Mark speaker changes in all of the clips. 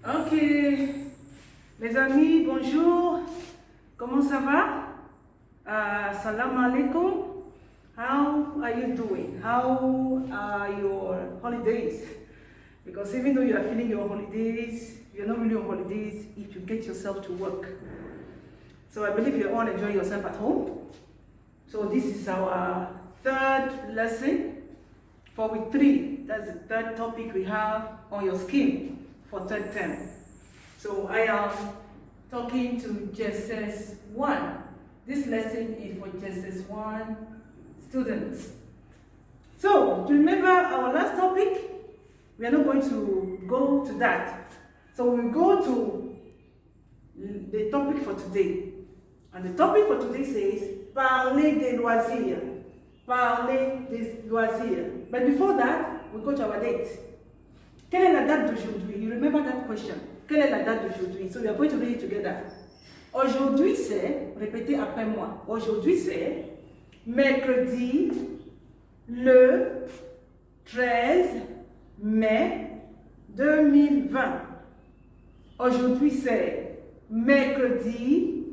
Speaker 1: Ok, mes amis, bonjour. Comment ça va? Salam alaikum. How are you doing? How are your holidays? Because even though you are feeling your holidays, you're not really on holidays if you get yourself to work. So I believe you all enjoy yourself at home. So this is our third lesson for week 3. That's the third topic we have on your skin for third term. So I am talking to JSS 1. This lesson is for JSS 1 students. So, do you remember our last topic? We are not going to go to that. So we'll go to the topic for today. And the topic for today says, Parler des loisirs. Parler des loisirs. But before that, we'll go to our date. Quelle est la date d'aujourd'hui? You remember that question? Quelle est la date d'aujourd'hui? So we are going to read it together. Aujourd'hui c'est, répétez après moi. Aujourd'hui c'est mercredi le 13 mai 2020. Aujourd'hui c'est mercredi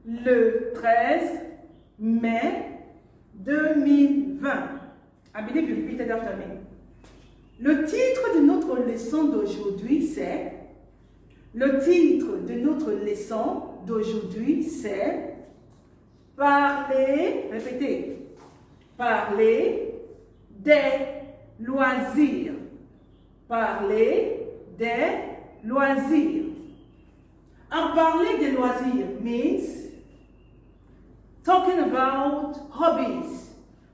Speaker 1: le 13 mai 2020. I believe you repeated after me. Le titre de notre leçon d'aujourd'hui c'est parler, répétez, parler des loisirs. Parler des loisirs. And parler des loisirs means talking about hobbies.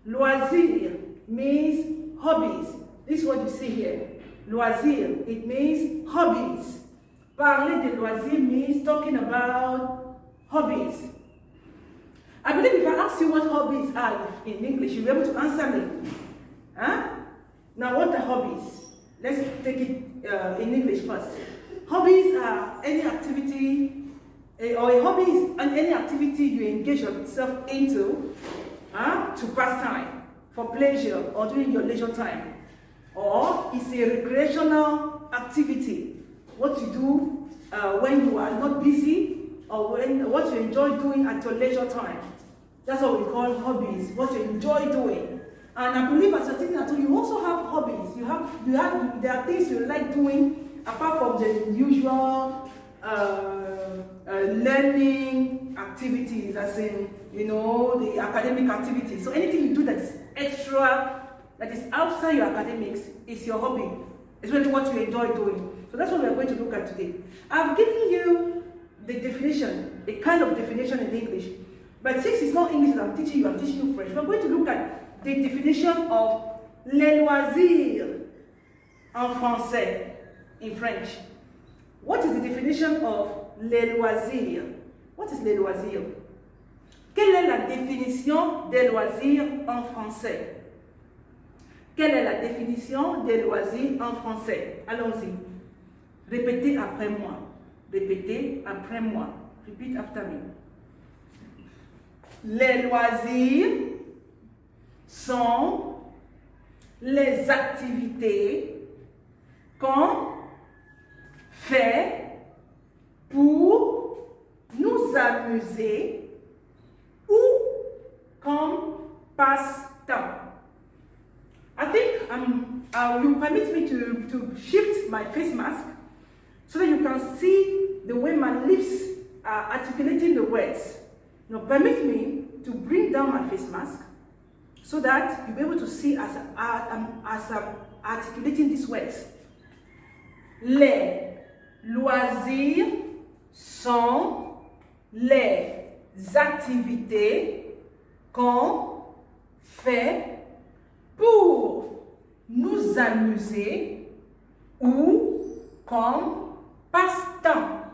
Speaker 1: Loisir means hobbies. This is what you see here. Loisir, it means hobbies. Parler des loisirs means talking about hobbies. I believe if I ask you what hobbies are in English, you'll be able to answer me. Huh? Now, what are hobbies? Let's take it in English first. Hobbies are any activity, or a hobby is any activity you engage yourself into to pass time, for pleasure, or during your leisure time. Or it's a recreational activity, what you do when you are not busy, or what you enjoy doing at your leisure time. That's what we call hobbies, what you enjoy doing. And I believe as a teenager, you also have hobbies. There are things you like doing apart from the usual learning activities, as in, the academic activities. So anything you do that's extra, that is outside your academics, is your hobby. It's really what you enjoy doing. So that's what we're going to look at today. I've given you the definition, a kind of definition in English. But since it's not English that I'm teaching you French, we're going to look at the definition of les loisirs en français, in French. What is the definition of les loisirs? What is les loisirs? Quelle est la définition des loisirs en français? Quelle est la définition des loisirs en français? Allons-y. Répétez après moi. Répétez après moi. Repeat after me. Les loisirs sont les activités qu'on fait pour nous amuser ou comme passe-temps. I think you permit me to shift my face mask so that you can see the way my lips are articulating the words. Now permit me to bring down my face mask so that you'll be able to see as I'm articulating these words. Les loisirs sont les activités qu'on fait pour nous amuser ou comme passe-temps.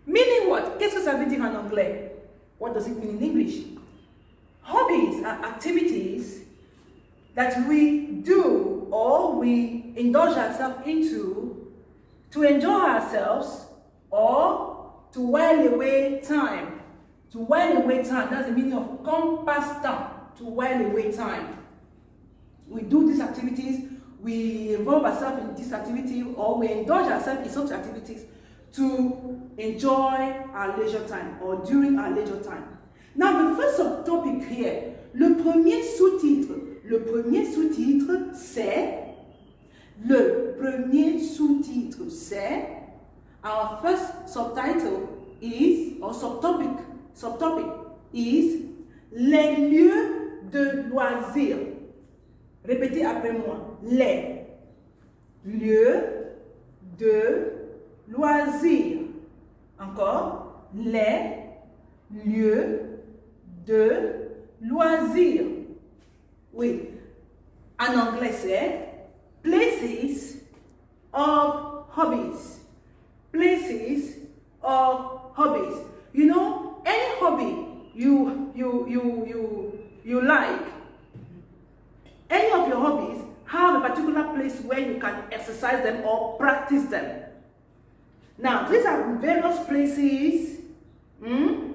Speaker 1: Meaning what? Qu'est-ce que ça veut dire en anglais? What does it mean in English? Hobbies are activities that we do or we indulge ourselves into to enjoy ourselves or to while away time. To while away time, that's the meaning of comme passe-temps, to while away time. We do these activities we involve ourselves in this activity, or we indulge ourselves in such activities to enjoy our leisure time or during our leisure time. Now, the first subtopic here, le premier sous-titre c'est, our first subtitle is, or subtopic is, les lieux de loisirs. Répétez après moi, les lieux de loisirs. Encore, les lieux de loisirs. Oui, en anglais c'est places of hobbies. Places of hobbies. You know, any hobby you like, any of your hobbies have a particular place where you can exercise them or practice them. Now, these are various places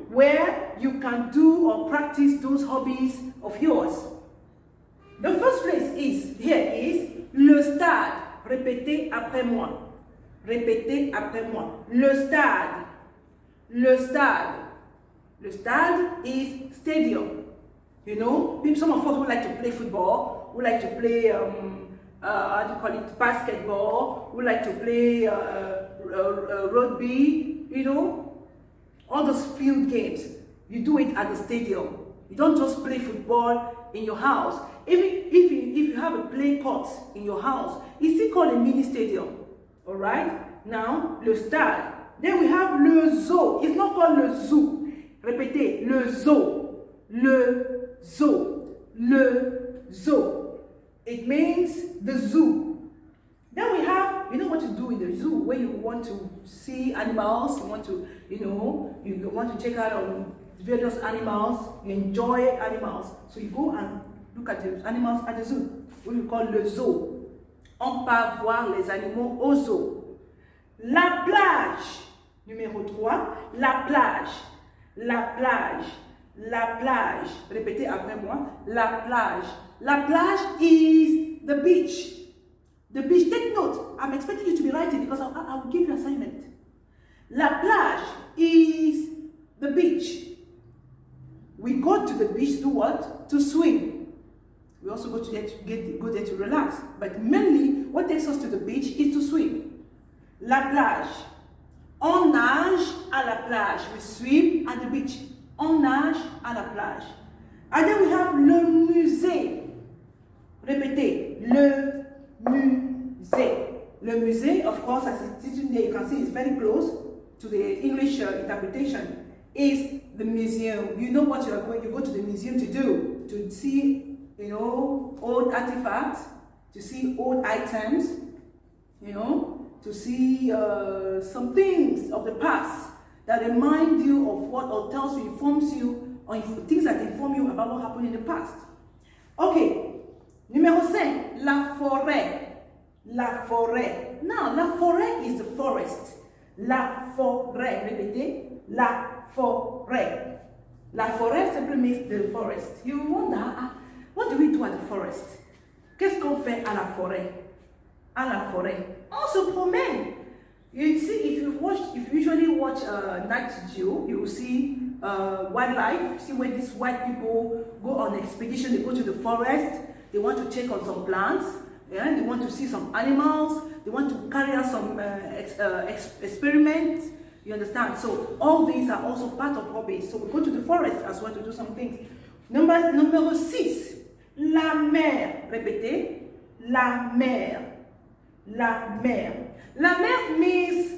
Speaker 1: where you can do or practice those hobbies of yours. The first place is le stade. Répétez après moi. Répétez après moi. Le stade. Le stade. Le stade is stadium. You know, some of us who like to play football, who like to play, how do you call it, basketball, who like to play rugby, you know, all those field games. You do it at the stadium. You don't just play football in your house. Even if you have a play court in your house, it's still called a mini stadium. All right? Now, le stade. Then we have le zoo. It's not called le zoo. Répétez, le zoo. Le zoo. Le zoo. It means the zoo. Then we have, you know what to do in the zoo when you want to see animals, you want to, you want to check out on various animals, you enjoy animals. So you go and look at the animals at the zoo, what we call le zoo. On part voir les animaux au zoo. La plage, numéro 3, la plage, la plage, la plage. Répétez après moi, la plage. La plage is the beach. The beach, take note, I'm expecting you to be writing because I will give you assignment. La plage is the beach. We go to the beach to what? To swim. We also go there to relax. But mainly, what takes us to the beach is to swim. La plage. On nage à la plage. We swim at the beach. On nage à la plage. And then we have le musée. Répétez. Le musée. Le musée, of course, as it's written there, you can see it's very close to the English interpretation, is the museum. You know what you are going, you go to the museum to do, to see, old artifacts, to see old items, to see some things of the past that remind you of what, or tells you, informs you, or things that inform you about what happened in the past. Okay, numéro 5, la forêt. La forêt. Now, la forêt is the forest. La forêt. Répétez. La forêt. La forêt simply means the forest. You wonder, what do we do at the forest? Qu'est-ce qu'on fait à la forêt? À la forêt. On se promène. You see, if you usually watch Nat Geo, you will see wildlife. See where these white people go on expedition. They go to the forest. They want to check on some plants. Yeah, they want to see some animals, they want to carry out some experiments, you understand? So all these are also part of hobbies. So we go to the forest as well to do some things. Numéro 6, la mer. Répétez, la mer. La mer. La mer means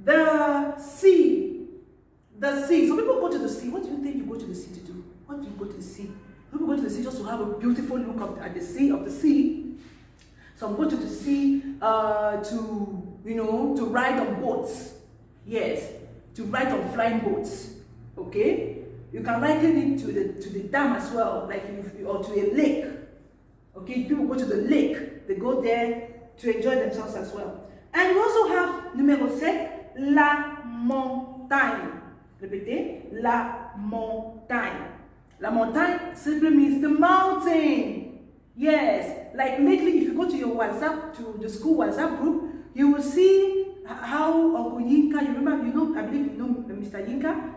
Speaker 1: the sea. The sea. So people go to the sea. What do you think you go to the sea to do? What do you go to the sea? People go to the sea just to have a beautiful look at the sea. So I'm going to the sea to ride on boats. Yes, to ride on flying boats. Okay, you can liken it to the dam as well, or to a lake. Okay, people go to the lake. They go there to enjoy themselves as well. And we also have numéro 7, la montagne. Répétez, la montagne. La montagne simply means the mountain. Yes, like lately, if you go to your WhatsApp, to the school WhatsApp group, you will see how Uncle Yinka, you remember, I believe you know Mr. Yinka,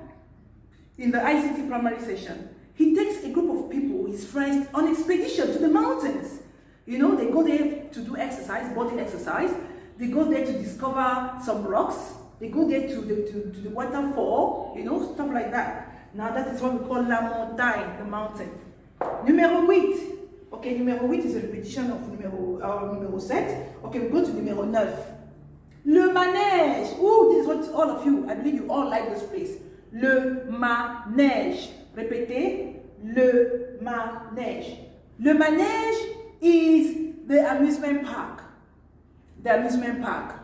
Speaker 1: in the ICT primary session. He takes a group of people, his friends, on expedition to the mountains. They go there to do exercise, body exercise. They go there to discover some rocks. They go there to the waterfall, stuff like that. Now that is what we call la montagne, the mountain. Numéro 8. Okay, numéro 8 is a repetition of numéro 7. Okay, we go to numéro 9. Le manège. Oh, this is what all of you, I believe you all like this place. Le manège. Répétez, le manège. Le manège is the amusement park. The amusement park.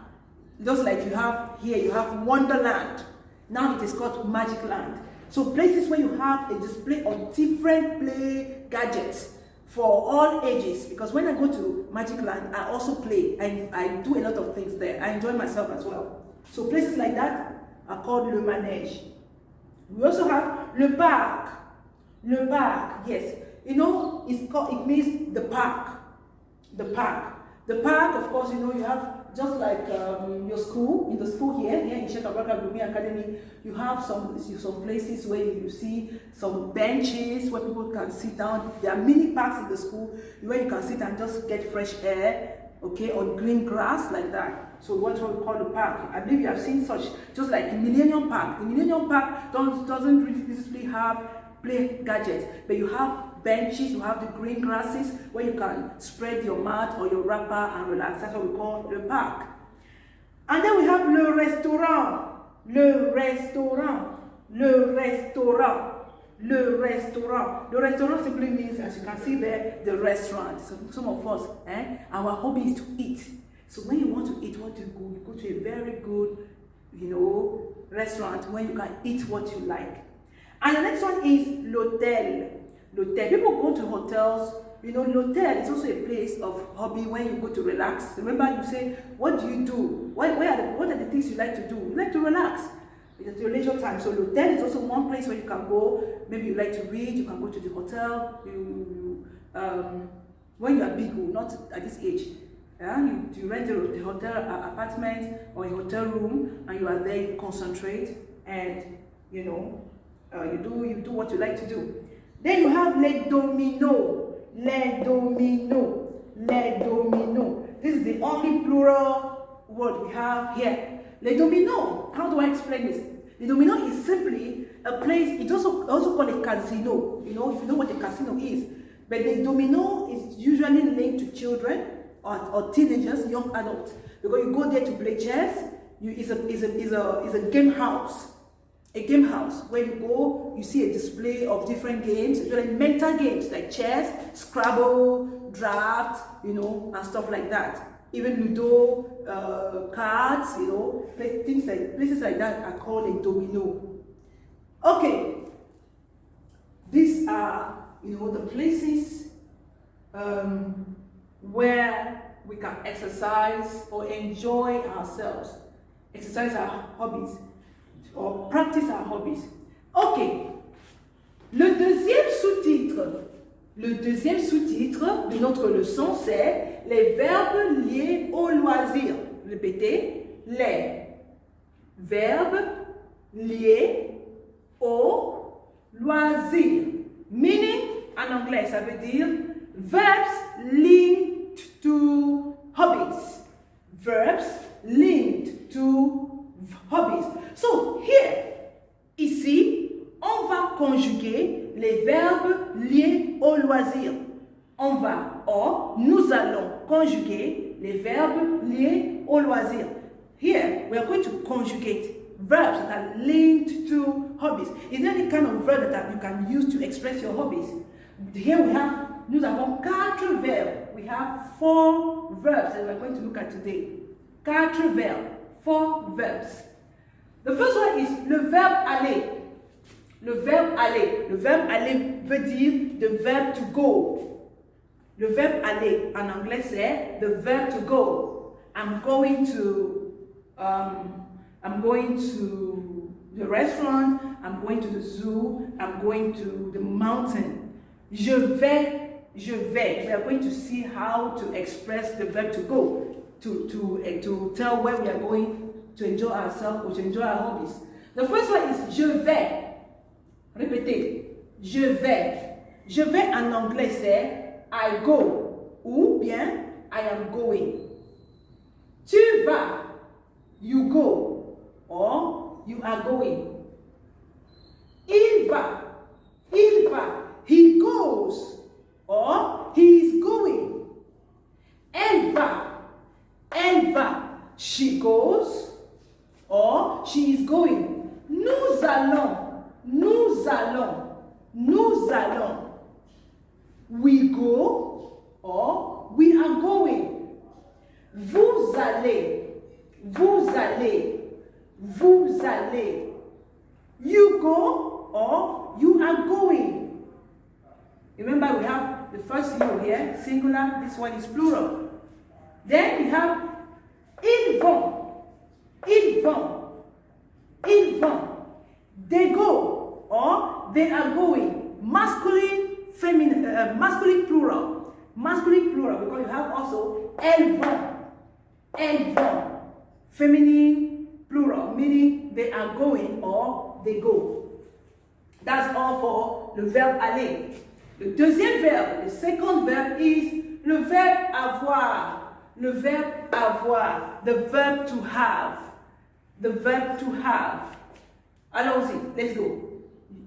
Speaker 1: Just like you have here, you have Wonderland. Now it is called Magic Land. So places where you have a display of different play gadgets for all ages. Because when I go to Magic Land, I also play and I do a lot of things there. I enjoy myself as well. So places like that are called le manège. We also have le parc. Le parc, yes. It means the park. The park. The park, of course, you have just like your school, in the school here in Sheikh Abubakar Gumi Academy, you have some places where you see some benches where people can sit down. There are mini parks in the school where you can sit and just get fresh air, okay, on green grass like that. So what we call the park. I believe you have seen such, just like the Millennium Park. The Millennium Park doesn't really have play gadgets, but you have benches, you have the green grasses where you can spread your mat or your wrapper and relax. That's what we call the park. And then we have le restaurant. Le restaurant. Le restaurant. Le restaurant. The restaurant simply means, as you can see there, the restaurant. So some of us, our hobby is to eat. So when you want to eat, what do you go? You go to a very good, restaurant where you can eat what you like. And the next one is l'hôtel. L'hôtel. People go to hotels. L'hôtel is also a place of hobby when you go to relax. Remember, you say, what do you do? What are the things you like to do? You like to relax. It's your leisure time. So l'hôtel is also one place where you can go. Maybe you like to read. You can go to the hotel. When you are big, not at this age. You rent a hotel apartment or a hotel room, and you are there. You concentrate, and you do what you like to do. Then you have les dominos. Les dominos. Les dominos. This is the only plural word we have here. Les dominos. How do I explain this? The domino is simply a place. It's also called a casino. If you know what a casino is. But the domino is usually linked to children or teenagers, young adults, because you go there to play chess. It's a game house. A game house where you go, you see a display of different games, especially mental games like chess, Scrabble, draft, and stuff like that. Even Ludo, cards, places like that are called a domino. Okay, these are, the places where we can exercise or enjoy ourselves, exercise our hobbies, or practice our hobbies. Ok. Le deuxième sous-titre de notre leçon, c'est les verbes liés au loisir. Répétez, les verbes liés au loisir. Meaning, en anglais, ça veut dire verbs linked to hobbies. Verbs linked to hobbies. So, here, ici, on va conjuguer les verbes liés au loisir. Nous allons conjuguer les verbes liés au loisir. Here, we are going to conjugate verbs that are linked to hobbies. Is there any kind of verb that you can use to express your hobbies? Here nous avons 4 verbs. We have 4 verbs that we are going to look at today. 4 verbs, 4 verbs. The first one is le verbe aller. Le verbe aller. Le verbe aller veut dire the verb to go. Le verbe aller en anglais c'est the verb to go. I'm going to the restaurant, I'm going to the zoo, I'm going to the mountain. Je vais je vais. We are going to see how to express the verb to go, to tell where we are going, to enjoy ourselves or to enjoy our hobbies. The first one is je vais. Répétez. Je vais. Je vais en anglais c'est I go ou bien I am going. Tu vas. You go or you are going. Il va. Il va. He goes or he is going. Elle va. Elle va. She goes or she is going. Nous allons. Nous allons. Nous allons. We go or we are going. Vous allez. Vous allez. Vous allez. You go or you are going. Remember we have the first you here, singular, this one is plural. Then we have ils vont. Ils vont. Ils vont. They go or they are going. Masculine, feminine, masculine plural. Masculine plural because you have also elles vont. Elles vont. Feminine plural, meaning they are going or they go. That's all for le verbe aller. Le deuxième verbe, le second verbe is le verbe avoir. Le verbe avoir. The verb to have. The verb to have. Allons-y, let's go.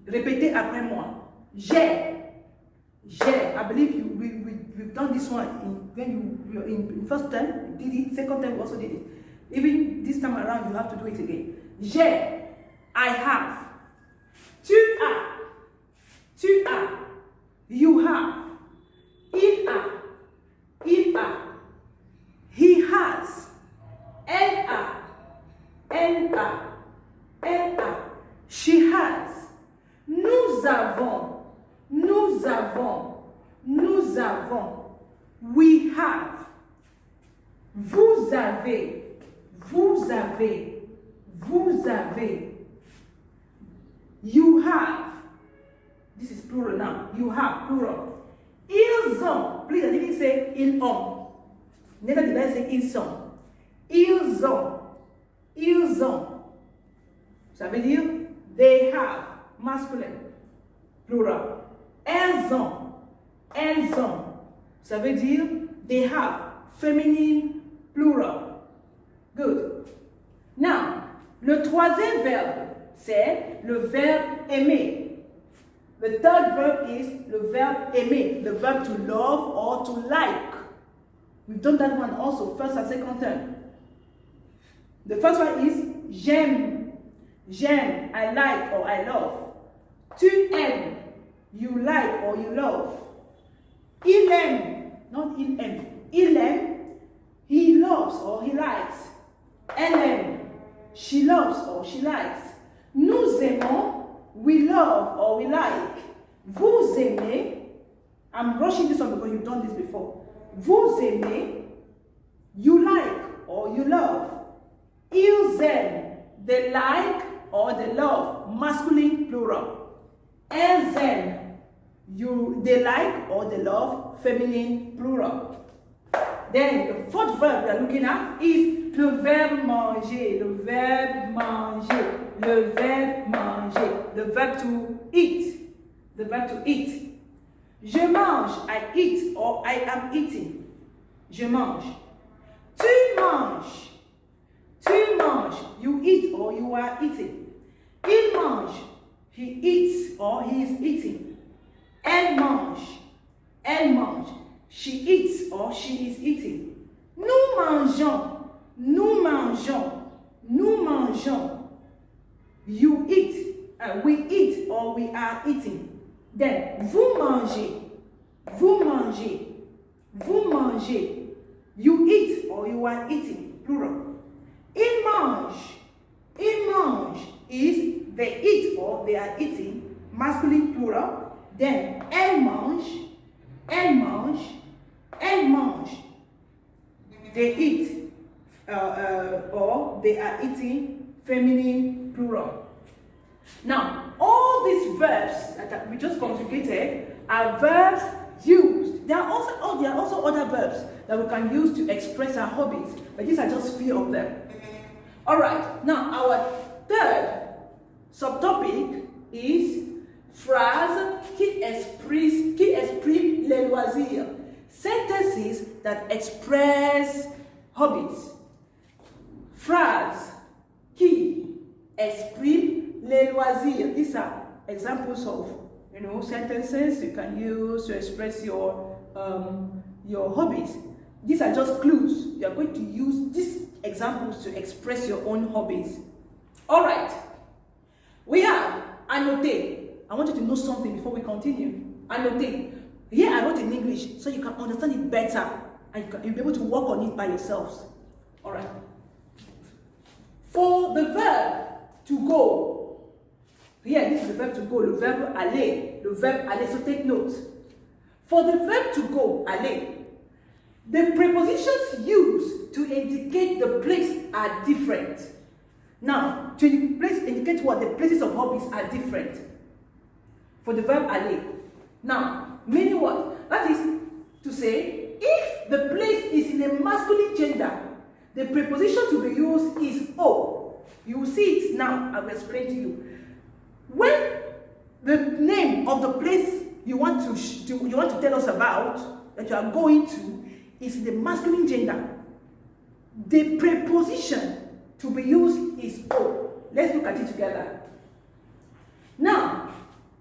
Speaker 1: Répétez après moi. J'ai. J'ai. I believe we've done this one when you in first term, you did it. Second time, you also did it. Even this time around, you have to do it again. J'ai. I have. Tu as. Tu as. You have. Il a. Il a. He has. Elle a. Elle a. Elle a. She has. Nous avons. Nous avons. Nous avons. We have. Vous avez. Vous avez. Vous avez. You have. This is plural now. You have, plural. Ils ont. Please, I didn't say ils ont. Neither did I say ils sont. Ils ont. Ils ont. Ça veut dire they have. Masculine. Plural. Elles ont. Elles ont. Ça veut dire they have. Feminine. Plural. Good. Now, le troisième verbe, c'est le verbe aimer. The third verb is the verb aimer, the verb to love or to like. We've done that one also, first and second term. The first one is j'aime. J'aime, I like or I love. Tu aimes, you like or you love. Il aime, not il aime. Il aime, he loves or he likes. Elle aime, she loves or she likes. Nous aimons, we love or we like. Vous aimez, I'm rushing this one because you've done this before. Vous aimez, you like or you love. Ils aiment, they like or they love. Masculine plural. Elles aiment, they like or they love. Feminine plural. Then the fourth verb we are looking at is le verbe manger. Le verbe manger. Le verbe manger. The verb to eat. The verb to eat. Je mange, I eat or I am eating. Je mange. Tu manges. Tu manges, you eat or you are eating. Il mange, he eats or he is eating. Elle mange. Elle mange, she eats or she is eating. Nous mangeons. Nous mangeons. Nous mangeons. You eat, we eat or we are eating. Then, vous mangez. Vous mangez. Vous mangez. You eat or you are eating. Plural. Il mange. Il mange is they eat or they are eating. Masculine plural. Then, elle mange. Elle mange. Elle mange. They eat or they are eating. Feminine plural. Now, all these verbs that we just conjugated are verbs used. There are also other verbs that we can use to express our hobbies, but these are just few of them. Alright, now our third subtopic is phrase qui exprime les loisirs. Sentences that express hobbies. Phrase qui exprime les loisirs. These are examples of sentences you can use to express your hobbies. These are just clues. You are going to use these examples to express your own hobbies. All right. We have annoter. I want you to know something before we continue. Annoter. Here I wrote in English so you can understand it better and you'll be able to work on it by yourselves. All right. For the verb to go, here this is the verb to go, le verbe aller, so take note. For the verb to go, aller, the prepositions used to indicate the place are different. Now, to indicate what? The places of hobbies are different. For the verb aller. Now, meaning what? That is to say, if the place is in a masculine gender, the preposition to be used is O. You will see it now. I will explain to you. When the name of the place you want to tell us about, that you are going to, is in the masculine gender, the preposition to be used is O. Let's look at it together. Now,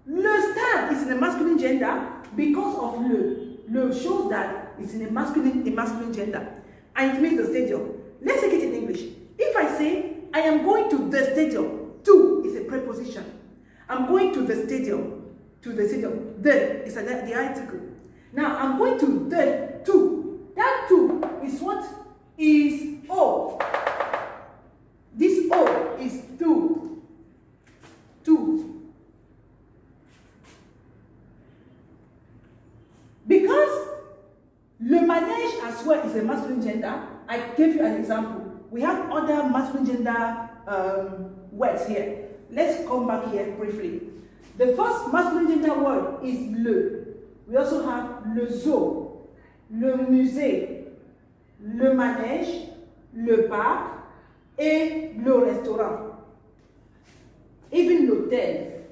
Speaker 1: le stade is in the masculine gender because of le. Le shows that it's in a masculine gender. And it means the stadium. Let's take it in English. If I say, I am going to the stadium, to is a preposition. I'm going to the stadium. The is the article. Now, I'm going to the to. That to is what? Is O. This O is to. Because le manège as well is a masculine gender, I gave you an example. We have other masculine gender words here. Let's come back here briefly. The first masculine gender word is le. We also have le zoo, le musée, le manège, le parc, et le restaurant. Even l'hôtel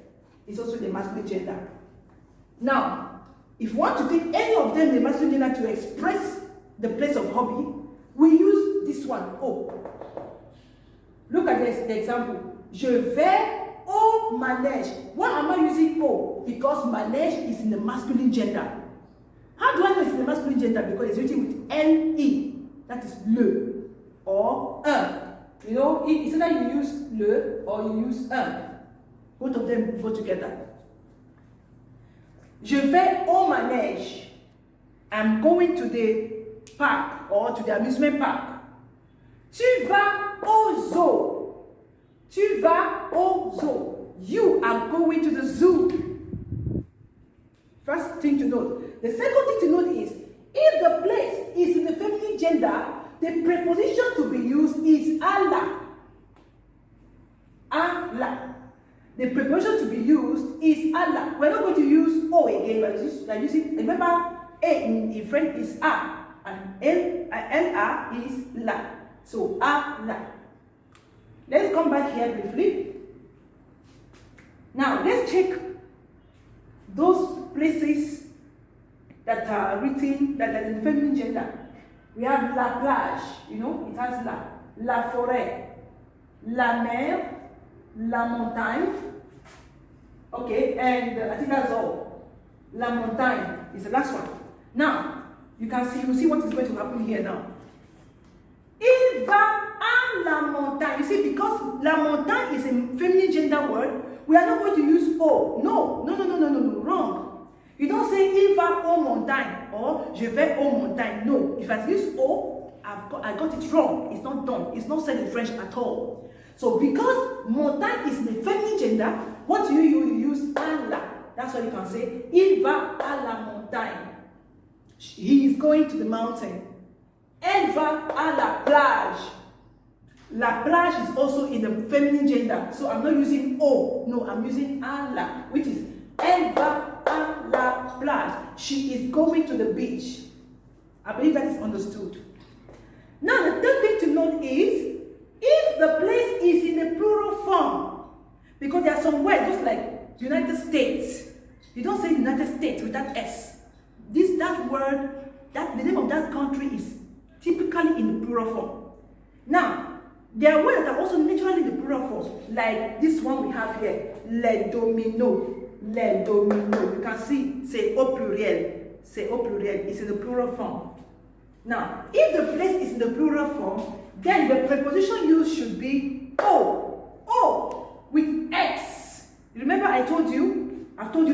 Speaker 1: is also the masculine gender. Now, if you want to take any of them, the masculine gender, to express the place of hobby, we use this one, O. Look at this, the example. Je vais au manège. Why am I using O? Because manège is in the masculine gender. How do I know it's in the masculine gender? Because it's written with N-E. That is le or un. You know, it's either you use le or you use un. Both of them go together. Je vais au manège. I'm going to the park or to the amusement park. Tu vas au zoo. Tu vas au zoo. You are going to the zoo. First thing to note. The second thing to note is, if the place is in the feminine gender, the preposition to be used is alla. Alla. The preposition to be used is alla. We're not going to use O again. We're using, remember, A in French is A, and L-A is la. So, alla. Let's come back here briefly. Now, let's check those places that are written, that are in the feminine gender. We have la plage, you know, it has la forêt, la mer, la montagne. Okay, and I think that's all. La montagne is the last one. Now, you see what is going to happen here now. Il va à la montagne. You see, because la montagne is a feminine gender word, we are not going to use O. No, wrong. You don't say il va aux montagnes or je vais aux montagnes. No, if I use O, I got it wrong. It's not done. It's not said in French at all. So because montagne is in the feminine gender, what do you use à la? That's what you can say. Il va à la montagne. He is going to the mountain. Elle va à la plage. La plage is also in the feminine gender. So I'm not using O. No, I'm using à la, which is elle va à la plage. She is going to the beach. I believe that is understood. Now, the third thing to note is, if the place is in the plural form, because there are some words, just like United States, you don't say United States with that S. That word, the name of that country is typically in the plural form. Now, there are words that are also naturally in the plural form, like this one we have here, les dominos. Les dominos. You can see, c'est au pluriel. C'est au pluriel. It's in the plural form. Now, if the place is in the plural form, then the preposition used should be O. O with X. Remember I've told you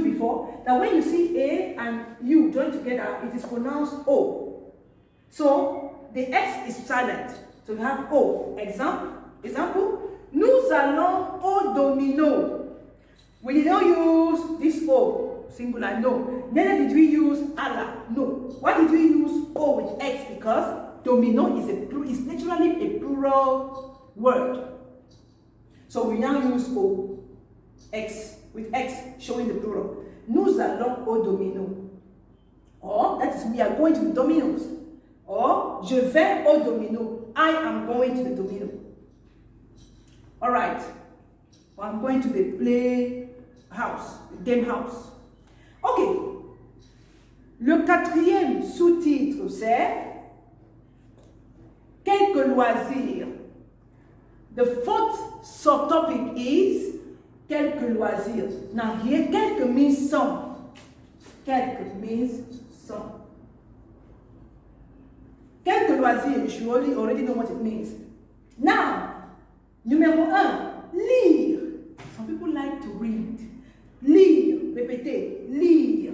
Speaker 1: before, that when you see A and U joined together, it is pronounced O. So, the X is silent. So we have O. Example, nous allons au domino. We did not use this O, singular, no. Neither did we use Allah, no. Why did we use O with X? Because domino is naturally a plural word. So we now use O, X, with X showing the plural. Nous allons au domino. Or, that is, we are going to the dominoes. Or, je vais au domino. I am going to the domino. Alright. Or I'm going to the play house, the game house. Ok. Le quatrième sous-titre, c'est quelques loisirs. The fourth subtopic is quelques loisirs. Now here, quelques means some. Quelques means some. Quelques loisirs, you should already know what it means. Now, numéro 1, lire. Some people like to read. Lire, répétez, lire.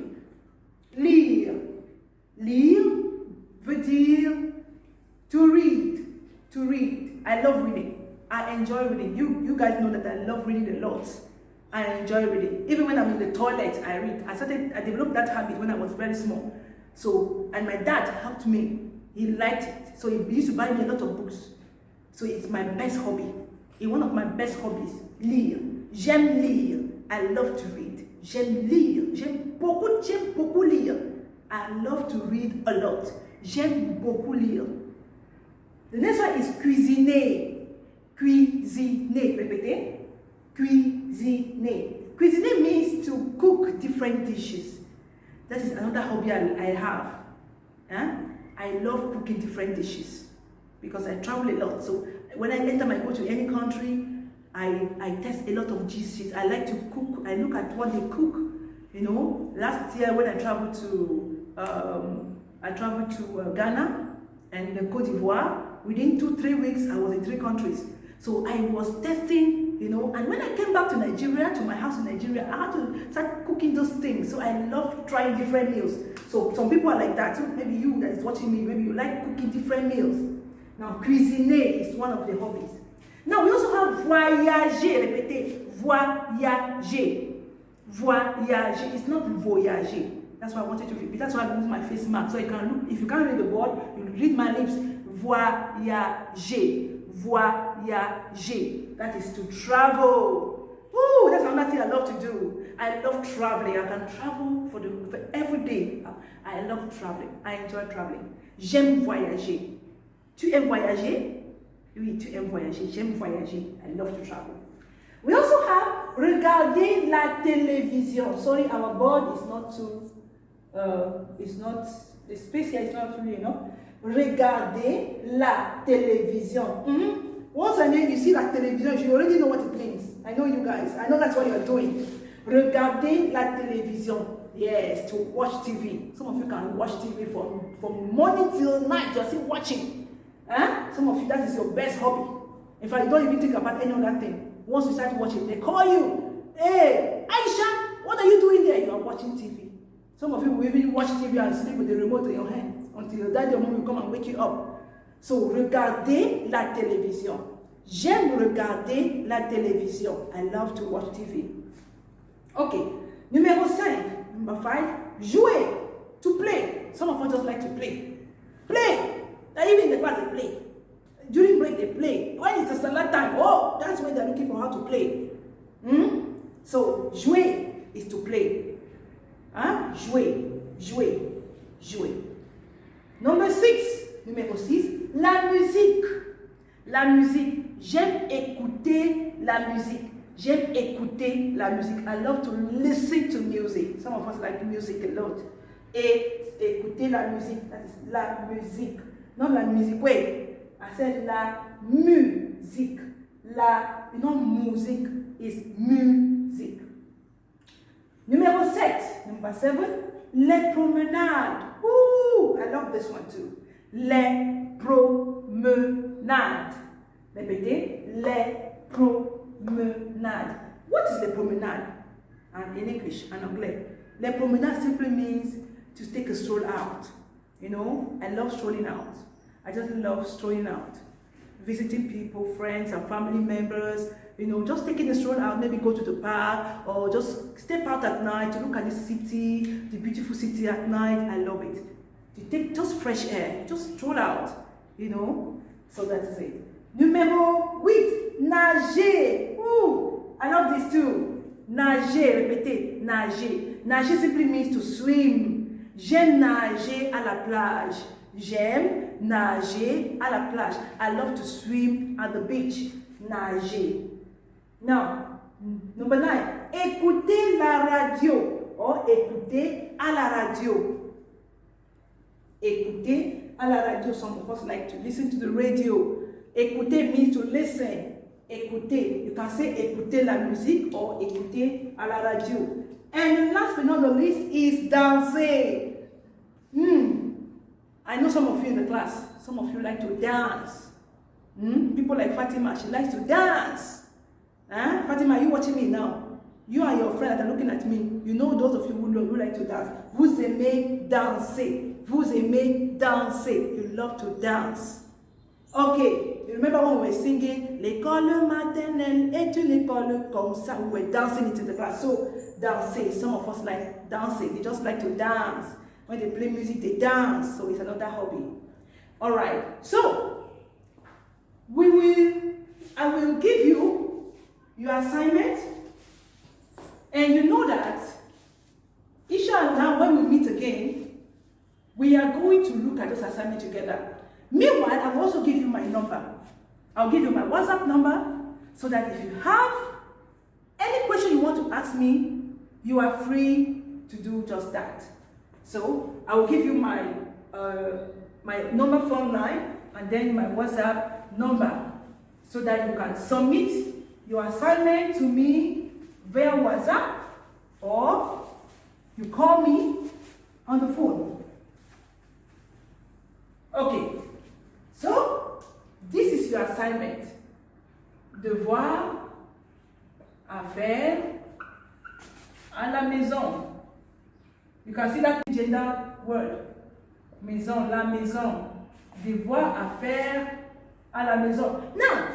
Speaker 1: Lire. Lire veut dire to read. To read. I love reading. I enjoy reading. You guys know that I love reading a lot. I enjoy reading. Even when I'm in the toilet, I read. I developed that habit when I was very small. So, and my dad helped me. He liked it. So he used to buy me a lot of books. So it's my best hobby. It's one of my best hobbies. Lire. J'aime lire. I love to read. J'aime lire. J'aime beaucoup lire. I love to read a lot. J'aime beaucoup lire. The next one is cuisiner. Cuisiner. Répétez. Cuisiner. Cuisiner means to cook different dishes. That is another hobby I have. Huh? I love cooking different dishes because I travel a lot. So when I go to any country, I test a lot of dishes. I like to cook. I look at what they cook. You know, last year when I traveled to Ghana and Côte d'Ivoire. Within 2-3 weeks, I was in 3 countries. So I was testing, you know, and when I came back to Nigeria, to my house in Nigeria, I had to start cooking those things. So I love trying different meals. So some people are like that. So maybe you that is watching me, maybe you like cooking different meals. Now, cuisiner is one of the hobbies. Now, we also have voyager. Répétez, voyager. Voyager. It's not voyager. That's why I wanted to repeat. That's why I moved my face mark. So you can look, if you can't read the board, you read my lips. Voyager. Voyager. That is to travel. Ooh, that's another thing I love to do. I love traveling. I can travel for every day. I love traveling. I enjoy traveling. J'aime voyager. Tu aimes voyager? Oui, tu aimes voyager. J'aime voyager. I love to travel. We also have regarder la télévision. Sorry, our board is not too, the space here is not really enough. Regarder la télévision. Once you see that television, you already know what it means. I know you guys. I know that's what you're doing. Regarder la télévision. Yes, to watch TV. Some of you can watch TV from morning till night. You're still watching. Huh? Some of you, that is your best hobby. In fact, you don't even think about any other thing. Once you start watching, they call you. Hey, Aisha, what are you doing there? You are watching TV. Some of you will even watch TV and sleep with the remote in your hand until your dad or mom will come and wake you up. So, regarder la télévision. J'aime regarder la télévision. I love to watch TV. Okay. Numéro 5. Number 5. Jouer. To play. Some of us just like to play. Play. Even in the class they play. During break they play. When it's the salat time, oh, that's when they're looking for how to play. So, jouer is to play. Hein? Jouer, jouer, jouer. Numéro 6, la musique. La musique. J'aime écouter la musique. J'aime écouter la musique. I love to listen to music. Some of us like music a lot. Et écouter la musique. That is la musique. Not la musique. Wait. I said la musique. La, you know, music is music. Numéro 7. Number 7. Les promenades. Ooh, I love this one too. Les promenades. Répétez. Les promenades. What is les promenades? And in English, en anglais. Les promenades simply means to take a stroll out. You know, I love strolling out. I just love strolling out. Visiting people, friends and family members, you know, just taking a stroll out, maybe go to the park or just step out at night to look at the city, the beautiful city at night. I love it. To take just fresh air, just stroll out, you know. So that is it. Numéro 8, nager. Ooh, I love this too. Nager, répétez, nager. Nager simply means to swim. J'aime nager à la plage. J'aime nager à la plage. I love to swim at the beach. Nager. Now, number 9. Écouter la radio. Or écouter à la radio. Écouter à la radio. Some of us like to listen to the radio. Écouter means to listen. Écouter. You can say écouter la musique or écouter à la radio. And last but not the least is danser. I know some of you in the class, some of you like to dance. People like Fatima, she likes to dance. Fatima, are you watching me now? You and your friend that are looking at me, you know those of you who like to dance. Vous aimez danser. Vous aimez danser. You love to dance. Okay, you remember when we were singing, l'école maternelle est une école comme ça, we were dancing it in the class. So, danser, some of us like dancing, they just like to dance. When they play music, they dance, so it's another hobby. All right, so I will give you your assignment, and you know that, inshallah, when we meet again, we are going to look at this assignment together. Meanwhile, I will also give you my number. I'll give you my WhatsApp number, so that if you have any question you want to ask me, you are free to do just that. So I will give you my number phone line and then my WhatsApp number so that you can submit your assignment to me via WhatsApp or you call me on the phone. Okay, so this is your assignment. Devoir à faire à la maison. You can see that gender word. Maison, la maison. Devoir à faire à la maison. Now,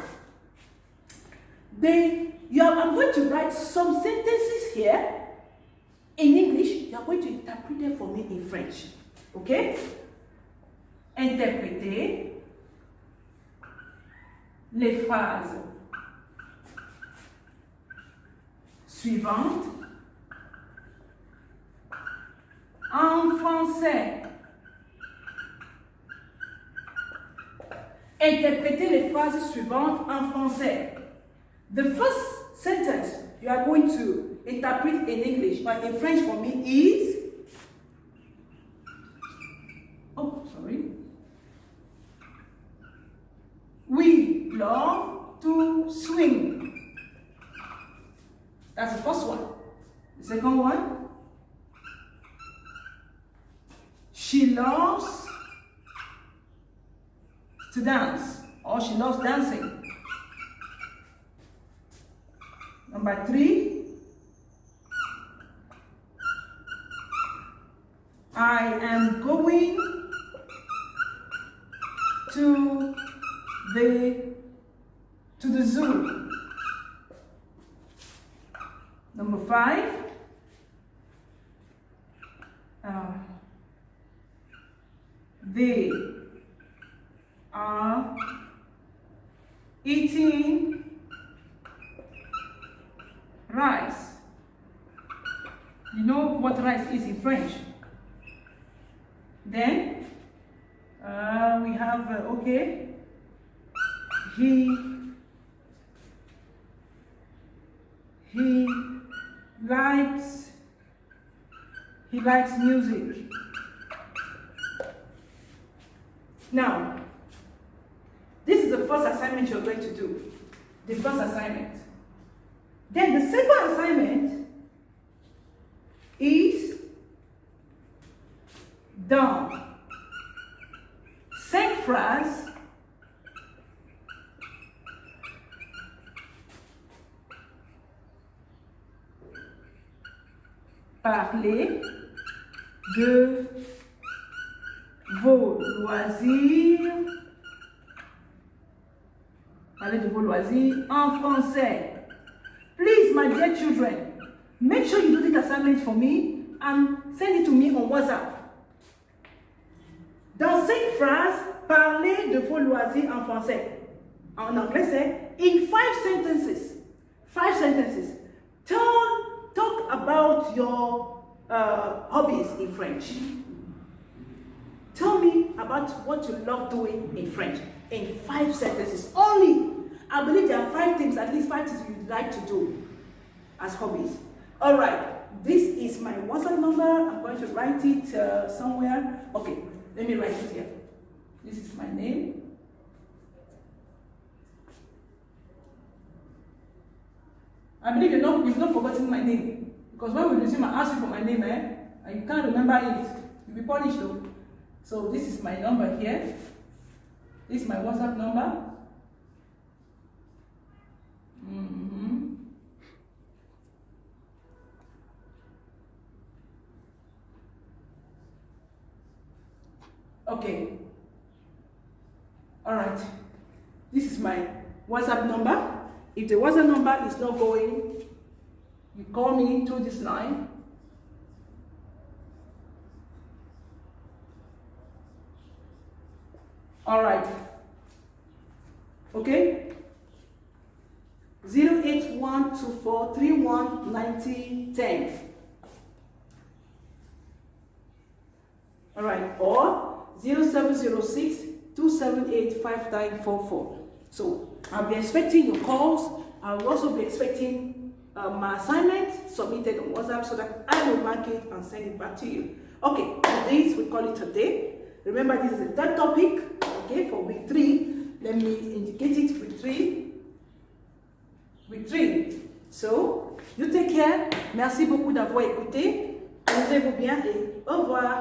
Speaker 1: I'm going to write some sentences here in English. You are going to interpret them for me in French. Okay? Interpréter les phrases suivantes en français. Interprétez les phrases suivantes en français. The first sentence you are going to interpret in English, but in French for me is, we love to swim. That's the first one. The second one, she loves to dance, or she loves dancing. Number 3, I am going to the zoo. Number 5, they are eating rice. You know what rice is in French. Then we have okay. He likes music. Now, this is the first assignment you're going to do. The first assignment. Then the second assignment is dans 5 phrases parler de vos loisirs. Parler de vos loisirs en français. Please, my dear children, make sure you do this assignment for me and send it to me on WhatsApp. Dans 5 phrases, parlez de vos loisirs en français. En anglais, c'est in 5 sentences. 5 sentences. Talk about your hobbies in French. Tell me about what you love doing in French in 5 sentences only. I believe there are 5 things, at least 5 things you'd like to do as hobbies. All right, this is my WhatsApp number. I'm going to write it somewhere. Okay, let me write it here. This is my name. I believe you've not forgotten my name. Because when we resume, I ask you for my name, and you can't remember it. You'll be punished though. So this is my number here. This is my WhatsApp number. Okay. All right. This is my WhatsApp number. If the WhatsApp number is not going, you call me through this line. All right. Okay. 08124319010. All right. Or 0706-278-5944. So I'll be expecting your calls. I'll also be expecting my assignment submitted on WhatsApp so that I will mark it and send it back to you. Okay, for this we call it a day. Remember, this is the third topic. Okay, for week 3. Let me indicate it. Week 3. Week 3. So, you take care. Merci beaucoup d'avoir écouté. Amusez-vous bien et au revoir.